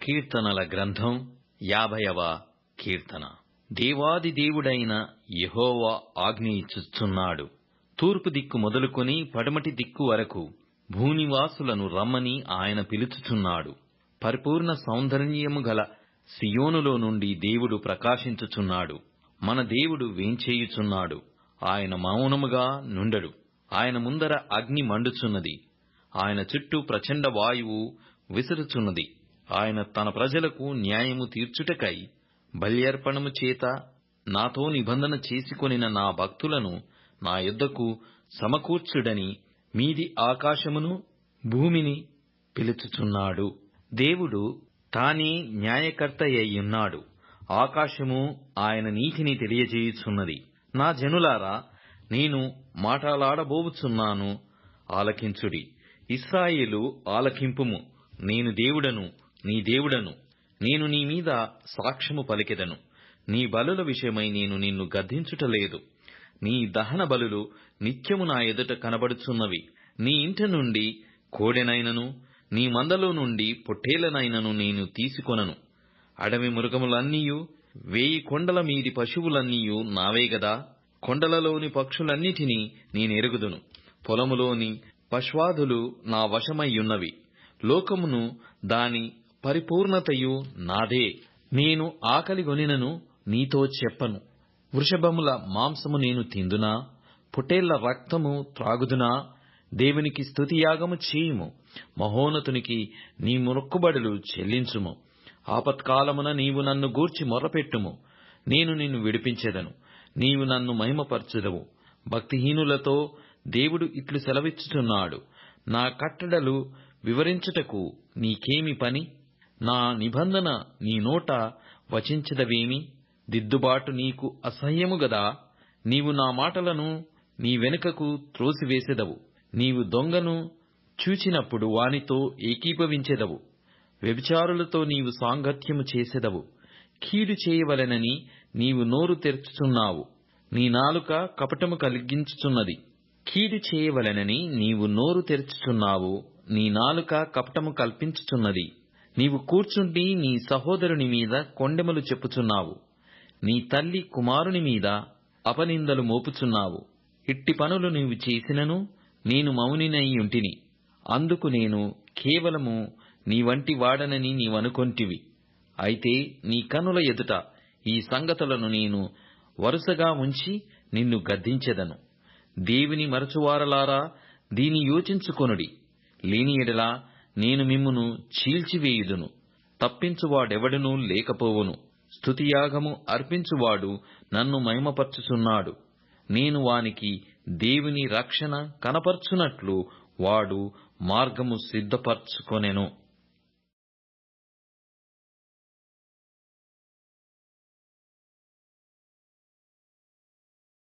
కీర్తనల గ్రంథం 50వ కీర్తన. దేవాది దేవుడైన యెహోవా ఆజ్ఞ ఇచ్చుచున్నాడు. తూర్పు దిక్కు మొదలుకొని పడమటి దిక్కు వరకు భూనివాసులను రమ్మని ఆయన పిలుచుచున్నాడు. పరిపూర్ణ సౌందర్యము గల సియోనులో నుండి దేవుడు ప్రకాశించుచున్నాడు. మన దేవుడు వేంచేయుచున్నాడు. ఆయన మౌనముగా నుండడు. ఆయన ముందర అగ్ని మండుచున్నది. ఆయన చుట్టూ ప్రచండ వాయువు విసురుచున్నది. ఆయన తన ప్రజలకు న్యాయము తీర్చుటకై బల్యర్పణము చేత నాతో నిబంధన చేసుకొనిన నా భక్తులను నా యొద్దకు సమకూర్చుడని మీది ఆకాశమును భూమిని పిలుచుచున్నాడు. దేవుడు తానే న్యాయకర్తయ్యున్నాడు. ఆకాశము ఆయన నీతిని తెలియజేయుచున్నది. నా జనులారా, నేను మాటలాడబోవుచున్నాను, ఆలకించుడి. ఇశ్రాయేలు, ఆలకింపుము. నేను దేవుడను, నీ దేవుడను. నేను నీ మీద సాక్ష్యము పలికెదను. నీ బలుల విషయమై నేను నిన్ను గద్దించుటలేదు. నీ దహన బలులు నిత్యము నా ఎదుట కనబడుచున్నవి. నీ ఇంట నుండి కోడెనైనను నీ మందలో నుండి పొట్టేలనైనను నేను తీసుకొనను. అడవి మృగములన్నీయు 1000 కొండల మీది పశువులన్నీయు నావే గదా. కొండలలోని పక్షులన్నిటినీ నేనెరుగుదును. పొలములోని పశ్వాదులు నా వశమయ్యున్నవి. లోకమును దాని పరిపూర్ణతయు నాదే. నేను ఆకలిగొనినను నీతో చెప్పను. వృషభముల మాంసము నేను తిందునా? పొట్టేళ్ల రక్తము త్రాగుదునా? దేవునికి స్తుతియాగము చేయుము. మహోన్నతునికి నీ మొక్కుబడులు చెల్లించుము. ఆపత్కాలమున నీవు నన్ను గూర్చి మొర్రపెట్టుము. నేను నిన్ను విడిపించెదను. నీవు నన్ను మహిమపరచెదవు. భక్తిహీనులతో దేవుడు ఇట్లు సెలవిచ్చుచున్నాడు. నా కట్టడలు వివరించుటకు నీకేమి పని? నా నిబంధన నీ నోట వచించదవేమి? దిద్దుబాటు నీకు అసహ్యము గదా. నీవు నా మాటలను నీ వెనుకకు త్రోసివేసెదవు. నీవు దొంగను చూచినప్పుడు వానితో ఏకీభవించెదవు. వ్యభిచారులతో నీవు సాంగత్యము చేసెదవు. కీడు చేయవలెనని నీవు నోరు తెరుచుచున్నావు. నీ నాలుక కపటము కలిగించుచున్నది. కీడు చేయవలెనని నీవు నోరు తెరుచుచున్నావు. నీ నాలుక కపటము కల్పించుచున్నది. నీవు కూర్చుండి నీ సహోదరుని మీద కొండెములు చెప్పుచున్నావు. నీ తల్లి కుమారుని మీద అపనిందలు మోపుచున్నావు. ఇట్టి పనులు నీవు చేసినను నేను మౌనినయ్యుంటిని. అందుకు నేను కేవలము నీ వంటి వాడనని నీవనుకొంటివి. అయితే నీ కనుల ఎదుట ఈ సంగతులను నేను వరుసగా ఉంచి నిన్ను గద్దించెదను. దేవుని మరచువారలారా, దీని యోచించుకొనుడి. లేని ఎడల నేను మిమ్మును చీల్చివేయుదును. తప్పించువాడెవడునూ లేకపోవును. స్తుతియాగము అర్పించువాడు నన్ను మహిమపరచుచున్నాడు. నేను వానికి దేవుని రక్షణ కనపర్చునట్లు వాడు మార్గము సిద్ధపరచుకొనెను.